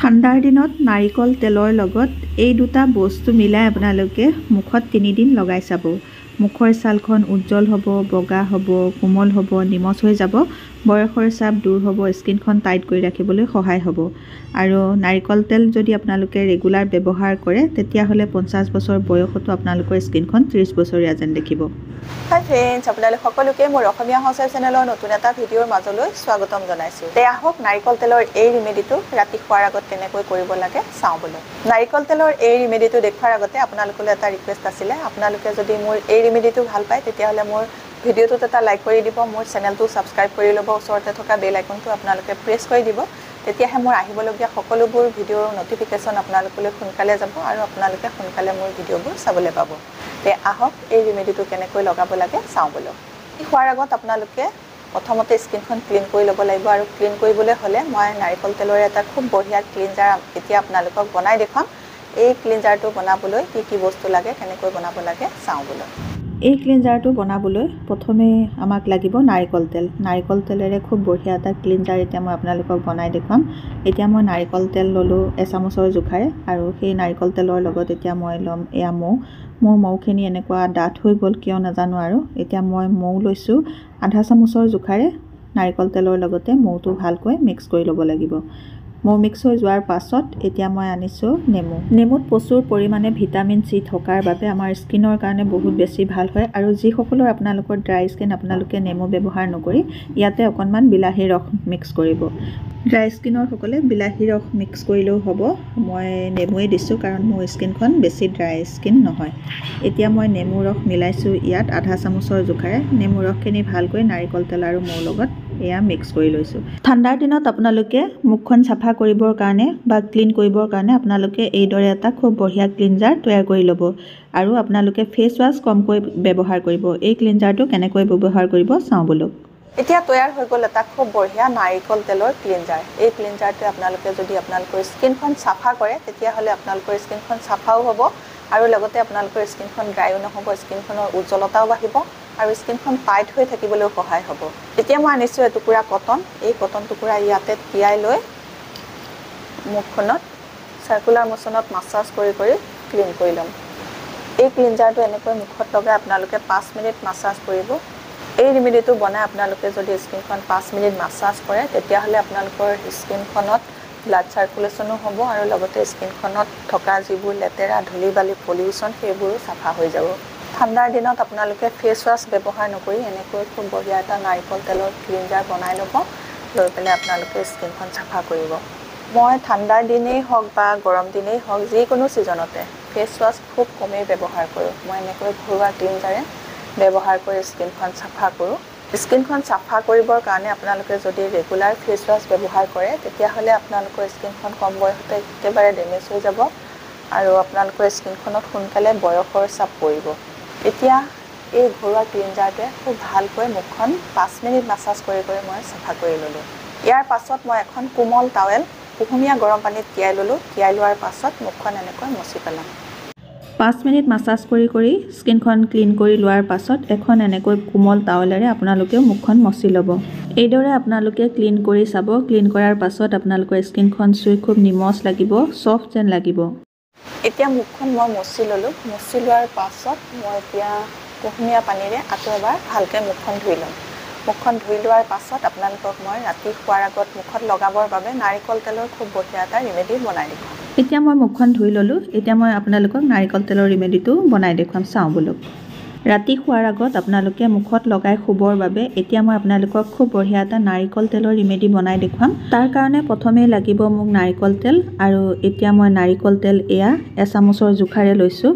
ঠাণ্ডাৰ দিনত নাৰিকল তেলৰ লগত এই দুটা বস্তু মিলাই আপোনালোকে মুখত 3 দিন লগাই চাব। মুখৰ ছালখন উজ্জ্বল হ'ব, বগা হ'ব, কোমল হ'ব, নিমজ হৈ যাব, বয়সৰ চাপ দূৰ হ'ব, স্কিনখন টাইট কৰি ৰাখিবলৈ সহায় হ'ব। আৰু নাৰিকল তেল যদি আপোনালোকে ৰেগুলাৰ ব্যৱহাৰ কৰে তেতিয়াহ'লে 50 বছৰ বয়সতো আপোনালোকৰ স্কিনখন 30 বছৰীয়া যেন দেখিব। হাই ফ্ৰেণ্ডছ, আপোনালোক সকলোকে মোৰ অসমীয়া সঁচাই চেনেলৰ নতুন এটা ভিডিঅ'ৰ মাজলৈ স্বাগতম জনাইছোঁ। আহক নাৰিকল তেলৰ এই ৰিমেডিটো ৰাতি খোৱাৰ আগত কেনেকৈ কৰিব লাগে চাওঁ বোলো। নাৰিকল তেলৰ এই ৰিমেডিটো দেখুৱাৰ আগতে আপোনালোকলৈ এটা ৰিকুৱেষ্ট আছিলে, আপোনালোকে যদি মোৰ এই ৰিমেডিটো ভাল পায় তেতিয়াহ'লে মোৰ ভিডিঅ'টোত এটা লাইক কৰি দিব, মোৰ চেনেলটো ছাবস্ক্ৰাইব কৰি ল'ব, ওচৰতে থকা বেল আইকনটো আপোনালোকে প্ৰেছ কৰি দিব। তেতিয়াহে মোৰ আহিবলগীয়া সকলোবোৰ ভিডিঅ'ৰ নটিফিকেশ্যন আপোনালোকলৈ সোনকালে যাব আৰু আপোনালোকে সোনকালে মোৰ ভিডিঅ'বোৰ চাবলৈ পাব। আহক এই ৰিমেডিটো কেনেকৈ লগাব লাগে চাওঁ বোলো। খোৱাৰ আগত আপোনালোকে প্ৰথমতে স্কিনখন ক্লিন কৰি ল'ব লাগিব আৰু ক্লিন কৰিবলৈ হ'লে মই নাৰিকল তেলৰে এটা খুব বঢ়িয়া ক্লিনজাৰ এতিয়া আপোনালোকক বনাই দেখুৱাম। এই ক্লিনজাৰটো বনাবলৈ কি কি বস্তু লাগে, কেনেকৈ বনাব লাগে চাওঁ বোলো। এই ক্লিনজাৰটো বনাবলৈ প্ৰথমে আমাক লাগিব নাৰিকল তেল। নাৰিকল তেলেৰে খুব বঢ়িয়া এটা ক্লিনজাৰ এতিয়া মই আপোনালোকক বনাই দেখুৱাম। এতিয়া মই নাৰিকল তেল ল'লোঁ এচামুচৰ জোখাৰে আৰু সেই নাৰিকল তেলৰ লগত এতিয়া মই ল'ম এয়া মৌ। মোৰ মৌখিনি এনেকুৱা ডাঠ হৈ গ'ল কিয় নাজানো আৰু। এতিয়া মই মৌ লৈছোঁ আধা চামুচৰ জোখাৰে। নাৰিকল তেলৰ লগতে মৌটো ভালকৈ মিক্স কৰি ল'ব লাগিব। মৌ মিক্স হৈ যোৱাৰ পাছত এতিয়া মই আনিছোঁ নেমু। নেমুত প্ৰচুৰ পৰিমাণে ভিটামিন চি থকাৰ বাবে আমাৰ স্কিনৰ কাৰণে বহুত বেছি ভাল হয় আৰু যিসকলৰ আপোনালোকৰ ড্ৰাই স্কিন আপোনালোকে নেমু ব্যৱহাৰ নকৰি ইয়াতে অকণমান বিলাহী ৰস মিক্স কৰিব। ড্ৰাই স্কিনৰ সকলে বিলাহী ৰস মিক্স কৰিলেও হ'ব, মই নেমুৱে দিছোঁ কাৰণ মোৰ স্কিনখন বেছি ড্ৰাই স্কিন নহয়। এতিয়া মই নেমু ৰস মিলাইছোঁ ইয়াত আধা চামুচৰ জোখাৰে। নেমু ৰসখিনি ভালকৈ নাৰিকল তেল আৰু মৌৰ লগত এয়া মিক্স কৰি লৈছোঁ। ঠাণ্ডাৰ দিনত আপোনালোকে মুখখন চাফা কৰিবৰ কাৰণে বা ক্লিন কৰিবৰ কাৰণে আপোনালোকে এইদৰে এটা খুব বঢ়িয়া ক্লিনজাৰ তৈয়াৰ কৰি ল'ব আৰু আপোনালোকে ফেচ ৱাছ কমকৈ ব্যৱহাৰ কৰিব। এই ক্লিনজাৰটো কেনেকৈ ব্যৱহাৰ কৰিব চাওঁ বোলো। এতিয়া তৈয়াৰ হৈ গ'ল এটা খুব বঢ়িয়া নাৰিকল তেলৰ ক্লিনজাৰ। এই ক্লিনজাৰটোৱে আপোনালোকে যদি আপোনালোকৰ স্কিনখন চাফা কৰে তেতিয়াহ'লে আপোনালোকৰ স্কিনখন চাফাও হ'ব আৰু লগতে আপোনালোকৰ স্কিনখন ড্ৰাইও নহ'ব, স্কিনখনৰ উজ্জ্বলতাও বাঢ়িব আৰু স্কিনখন টাইট হৈ থাকিবলৈও সহায় হ'ব। এতিয়া মই আনিছোঁ এটুকুৰা কটন। এই কটন টুকুৰা ইয়াতে তিয়াই লৈ মুখখনত চাৰ্কুলাৰ মোচনত মাছাজ কৰি কৰি ক্লিন কৰি ল'ম। এই ক্লিনজাৰটো এনেকৈ মুখত লগাই আপোনালোকে 5 মিনিট মাছাজ কৰিব। এই ৰিমেডিটো বনাই আপোনালোকে যদি স্কিনখন 5 মিনিট মাছাজ কৰে তেতিয়াহ'লে আপোনালোকৰ স্কিনখনত ব্লাড চাৰ্কুলেশ্যনো হ'ব আৰু লগতে স্কিনখনত থকা যিবোৰ লেতেৰা ধূলি বালি পলিউশ্যন সেইবোৰো চাফা হৈ যাব। ঠাণ্ডাৰ দিনত আপোনালোকে ফেচ ৱাছ ব্যৱহাৰ নকৰি এনেকৈ খুব বঢ়িয়া এটা নাৰিকল তেলৰ ক্লিনজাৰ বনাই ল'ব, লৈ পেলাই আপোনালোকে স্কিনখন চাফা কৰিব। মই ঠাণ্ডাৰ দিনেই হওক বা গৰম দিনেই হওক যিকোনো ছিজনতে ফেচ ৱাছ খুব কমেই ব্যৱহাৰ কৰোঁ। মই এনেকৈ ঘৰুৱা ক্লিনজাৰে ব্যৱহাৰ কৰি স্কিনখন চাফা কৰোঁ। স্কিনখন চাফা কৰিবৰ কাৰণে আপোনালোকে যদি ৰেগুলাৰ ফেচ ৱাছ ব্যৱহাৰ কৰে তেতিয়াহ'লে আপোনালোকৰ স্কিনখন কম বয়সতে একেবাৰে ডেমেজ হৈ যাব আৰু আপোনালোকৰ স্কিনখনত সোনকালে বয়সৰ চাপ পৰিব। এতিয়া এই ঘৰুৱা ক্লিনজাৰটোৱে খুব ভালকৈ মুখখন 5 মিনিট মাছাজ কৰি কৰি মই চাফা কৰি ল'লোঁ। ইয়াৰ পাছত মই এখন কোমল টাৱেল কুহুমীয়া গৰম পানীত তিয়াই ল'লোঁ। তিয়াই লোৱাৰ পাছত মুখখন এনেকৈ মচি পেলাম। 5 মিনিট মাছাজ কৰি কৰি স্কিনখন ক্লিন কৰি লোৱাৰ পাছত এখন এনেকৈ কোমল টাৱেলেৰে আপোনালোকেও মুখখন মচি ল'ব। এইদৰে আপোনালোকে ক্লিন কৰি চাব। ক্লিন কৰাৰ পাছত আপোনালোকৰ স্কিনখন চুই খুব নিমজ লাগিব, ছফ্ট যেন লাগিব। এতিয়া মুখখন মই মচি ল'লোঁ। মচি লোৱাৰ পাছত মই এতিয়া কুহুমীয়া পানীৰে আকৌ এবাৰ ভালকৈ মুখখন ধুই ল'ম। মুখখন ধুই লোৱাৰ পাছত আপোনালোকক মই ৰাতি শোৱাৰ আগত মুখত লগাবৰ বাবে নাৰিকল তেলৰ খুব বঢ়িয়া এটা ৰিমেডি বনাই দেখুৱাম। এতিয়া মই মুখখন ধুই ল'লোঁ। এতিয়া মই আপোনালোকক নাৰিকল তেলৰ ৰিমেডিটো বনাই দেখুৱাম চাওঁ বোলো। ৰাতি শোৱাৰ আগত আপোনালোকে মুখত লগাই শুবৰ বাবে এতিয়া মই আপোনালোকক খুব বঢ়িয়া এটা নাৰিকল তেলৰ ৰিমেডি বনাই দেখুৱাম। তাৰ কাৰণে প্ৰথমেই লাগিব মোক নাৰিকল তেল আৰু এতিয়া মই নাৰিকল তেল এয়া এচামুচৰ জোখাৰে লৈছোঁ।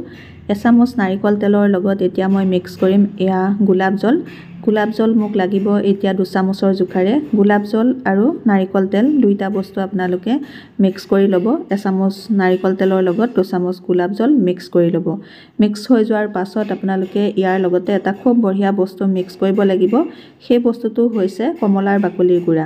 এচামুচ নাৰিকল তেলৰ লগত এতিয়া মই মিক্স কৰিম এয়া গোলাপ জল। গোলাপ জল মোক লাগিব এতিয়া 2 চামুচৰ জোখাৰে। গোলাপ জল আৰু নাৰিকল তেল দুইটা বস্তু আপোনালোকে মিক্স কৰি ল'ব। এচামুচ নাৰিকল তেলৰ লগত 2 চামুচ গোলাপ জল মিক্স কৰি ল'ব। মিক্স হৈ যোৱাৰ পাছত আপোনালোকে ইয়াৰ লগতে এটা খুব বঢ়িয়া বস্তু মিক্স কৰিব লাগিব। সেই বস্তুটো হৈছে কমলাৰ বাকলিৰ গুড়া।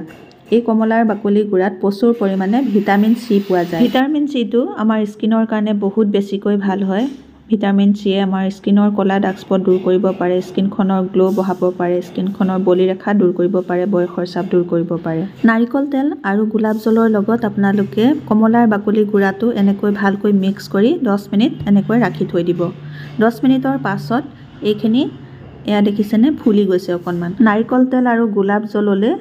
এই কমলাৰ বাকলিৰ গুড়াত প্ৰচুৰ পৰিমাণে ভিটামিন চি পোৱা যায়। ভিটামিন চিটো আমাৰ স্কিনৰ কাৰণে বহুত বেছিকৈ ভাল হয়। ভিটামিন চিয়ে আমাৰ স্কিনৰ ক'লা ডাৰ্ক স্পট দূৰ কৰিব পাৰে, স্কিনখনৰ গ্লো বঢ়াব পাৰে, স্কিনখনৰ বলিৰেখা দূৰ কৰিব পাৰে, বয়সৰ চাপ দূৰ কৰিব পাৰে। নাৰিকল তেল আৰু গোলাপ জলৰ লগত আপোনালোকে কমলাৰ বাকলিৰ গুড়াটো এনেকৈ ভালকৈ মিক্স কৰি 10 মিনিট এনেকৈ ৰাখি থৈ দিব। 10 মিনিটৰ পাছত এইখিনি এয়া দেখিছেনে ফুলি গৈছে অকণমান। নাৰিকল তেল আৰু গোলাপ জললে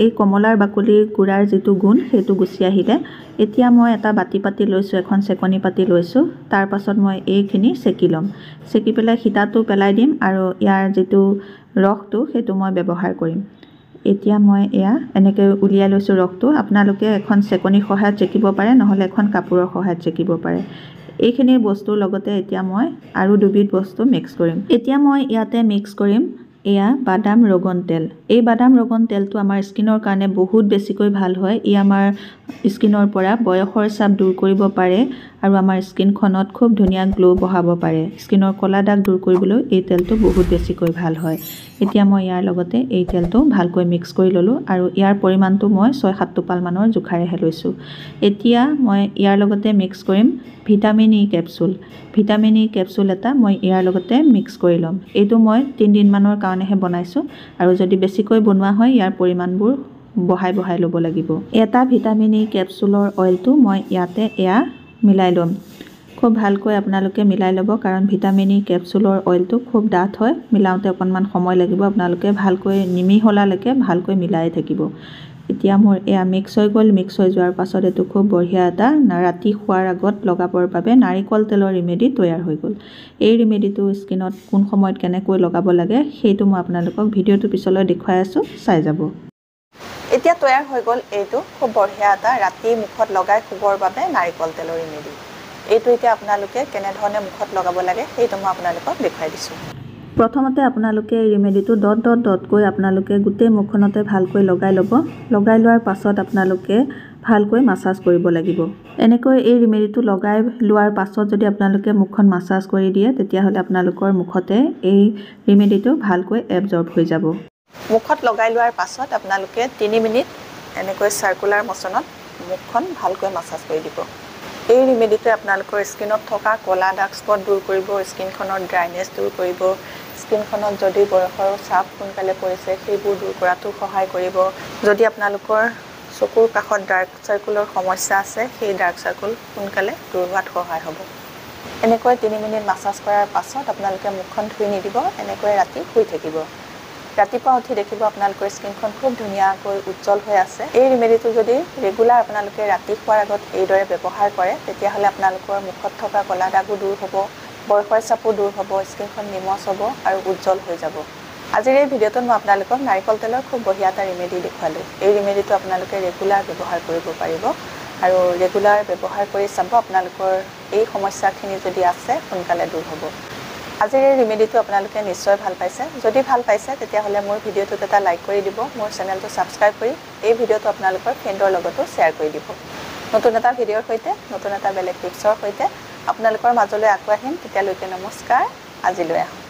এই কমলাৰ বাকলিৰ গুড়াৰ যিটো গুণ সেইটো গুচি আহিলে এতিয়া মই এটা বাতি পাতি লৈছোঁ, এখন চেকনি পাতি লৈছোঁ। তাৰ পাছত মই এইখিনি চেকি ল'ম। চেকি পেলাই সীতাটো পেলাই দিম আৰু ইয়াৰ যিটো ৰসটো সেইটো মই ব্যৱহাৰ কৰিম। এতিয়া মই এয়া এনেকৈ উলিয়াই লৈছোঁ ৰসটো। আপোনালোকে এখন চেকনিৰ সহায়ত চেকিব পাৰে, নহ'লে এখন কাপোৰৰ সহায়ত চেকিব পাৰে। এইখিনি বস্তুৰ লগতে এতিয়া মই আৰু দুবিধ বস্তু মিক্স কৰিম। এতিয়া মই ইয়াতে মিক্স কৰিম এয়া বাদাম ৰগন তেল। এই বাদাম ৰগন তেলটো আমাৰ স্কিনৰ কাৰণে বহুত বেছিকৈ ভাল হয়। ই আমাৰ স্কিনৰ পৰা বয়সৰ চাপ দূৰ কৰিব পাৰে আৰু আমাৰ স্কিনখনত খুব ধুনীয়া গ্লো বঢ়াব পাৰে। স্কিনৰ ক'লা দাগ দূৰ কৰিবলৈ এই তেলটো বহুত বেছিকৈ ভাল হয়। এতিয়া মই ইয়াৰ লগতে এই তেলটো ভালকৈ মিক্স কৰি ল'লোঁ আৰু ইয়াৰ পৰিমাণটো মই 6-7 টোপাল মানৰ জোখাৰেহে লৈছোঁ। এতিয়া মই ইয়াৰ লগতে মিক্স কৰিম vitamin E capsule. Vitamin E capsule এটা মই ইয়াৰ লগতে মিক্স কৰি ল'ম। এইটো মই 3 দিনমানৰ কাৰণেহে বনাইছোঁ আৰু যদি বেছিকৈ বনোৱা হয় ইয়াৰ পৰিমাণবোৰ বঢ়াই ল'ব লাগিব। এটা ভিটামিন ই কেপচুলৰ অইলটো মই ইয়াতে এয়া মিলাই ল'ম। খুব ভালকৈ আপোনালোকে মিলাই ল'ব, কাৰণ ভিটামিন ই কেপচুলৰ অইলটো খুব ডাঠ হয়। মিলাওঁতে অকণমান সময় লাগিব, আপোনালোকে ভালকৈ নিমিহলালৈকে ভালকৈ মিলাই থাকিব। এতিয়া মোৰ এয়া মিক্স হৈ গ'ল। মিক্স হৈ যোৱাৰ পাছত এইটো খুব বঢ়িয়া এটা ৰাতি শোৱাৰ আগত লগাবৰ বাবে নাৰিকল তেলৰ ৰিমেডি তৈয়াৰ হৈ গ'ল। এই ৰিমেডিটো স্কিনত কোন সময়ত কেনেকৈ লগাব লাগে সেইটো মই আপোনালোকক ভিডিঅ'টো পিছলৈ দেখুৱাই আছোঁ, চাই যাব। এতিয়া তৈয়াৰ হৈ গ'ল এইটো খুব বঢ়িয়া এটা ৰাতি মুখত লগাই শুবৰ বাবে নাৰিকল তেলৰ ৰিমেডি। এইটো এতিয়া আপোনালোকে কেনেধৰণে মুখত লগাব লাগে সেইটো মই আপোনালোকক দেখুৱাই দিছোঁ। প্ৰথমতে আপোনালোকে এই ৰিমেডিটো ডটকৈ আপোনালোকে গোটেই মুখখনতে ভালকৈ লগাই ল'ব। লগাই লোৱাৰ পাছত আপোনালোকে ভালকৈ মাছাজ কৰিব লাগিব। এনেকৈ এই ৰিমেডিটো লগাই লোৱাৰ পাছত যদি আপোনালোকে মুখখন মাছাজ কৰি দিয়ে তেতিয়াহ'লে আপোনালোকৰ মুখতে এই ৰিমেডিটো ভালকৈ এবজৰ্ব হৈ যাব। মুখত লগাই লোৱাৰ পাছত আপোনালোকে 3 মিনিট এনেকৈ চাৰ্কুলাৰ মচনত মুখখন ভালকৈ মাছাজ কৰি দিব। এই ৰিমেডিটোৱে আপোনালোকৰ স্কিনত থকা ক'লা ডাৰ্ক স্পট দূৰ কৰিব, স্কিনখনৰ ড্ৰাইনেছ দূৰ কৰিব, স্কিনখনত যদি বয়সৰ চাপ সোনকালে পৰিছে সেইবোৰ দূৰ কৰাতো সহায় কৰিব। যদি আপোনালোকৰ চকুৰ কাষত ডাৰ্ক চাৰ্কুলৰ সমস্যা আছে সেই ডাৰ্ক চাৰ্কুল সোনকালে দূৰ হোৱাত সহায় হ'ব। এনেকৈ 3 মিনিট মাছাজ কৰাৰ পাছত আপোনালোকে মুখখন ধুই নিদিব, এনেকৈ ৰাতি শুই থাকিব। ৰাতিপুৱা উঠি দেখিব আপোনালোকৰ স্কিনখন খুব ধুনীয়াকৈ উজ্জ্বল হৈ আছে। এই ৰিমেডিটো যদি ৰেগুলাৰ আপোনালোকে ৰাতি শোৱাৰ আগত এইদৰে ব্যৱহাৰ কৰে তেতিয়াহ'লে আপোনালোকৰ মুখত থকা ক'লা দাগো দূৰ হ'ব, বয়সৰ চাপো দূৰ হ'ব, স্কিনখন নিমজ হ'ব আৰু উজ্জ্বল হৈ যাব। আজিৰ এই ভিডিঅ'টোত মই আপোনালোকক নাৰিকল তেলৰ খুব বঢ়িয়া এটা ৰিমেডি দেখুৱালোঁ। এই ৰিমেডিটো আপোনালোকে ৰেগুলাৰ ব্যৱহাৰ কৰিব পাৰিব আৰু ৰেগুলাৰ ব্যৱহাৰ কৰি চাব আপোনালোকৰ এই সমস্যাখিনি যদি আছে সোনকালে দূৰ হ'ব। আজিৰ এই ৰিমেডিটো আপোনালোকে নিশ্চয় ভাল পাইছে। যদি ভাল পাইছে তেতিয়াহ'লে মোৰ ভিডিঅ'টোত এটা লাইক কৰি দিব, মোৰ চেনেলটো ছাবস্ক্ৰাইব কৰি এই ভিডিঅ'টো আপোনালোকৰ ফ্ৰেণ্ডৰ লগতো শ্বেয়াৰ কৰি দিব। নতুন এটা ভিডিঅ'ৰ সৈতে, নতুন এটা বেলেগ টিপছৰ সৈতে আপোনালোকৰ মাজলৈ আকৌ আহিম। তেতিয়ালৈকে নমস্কাৰ, আজিলৈ আহোঁ।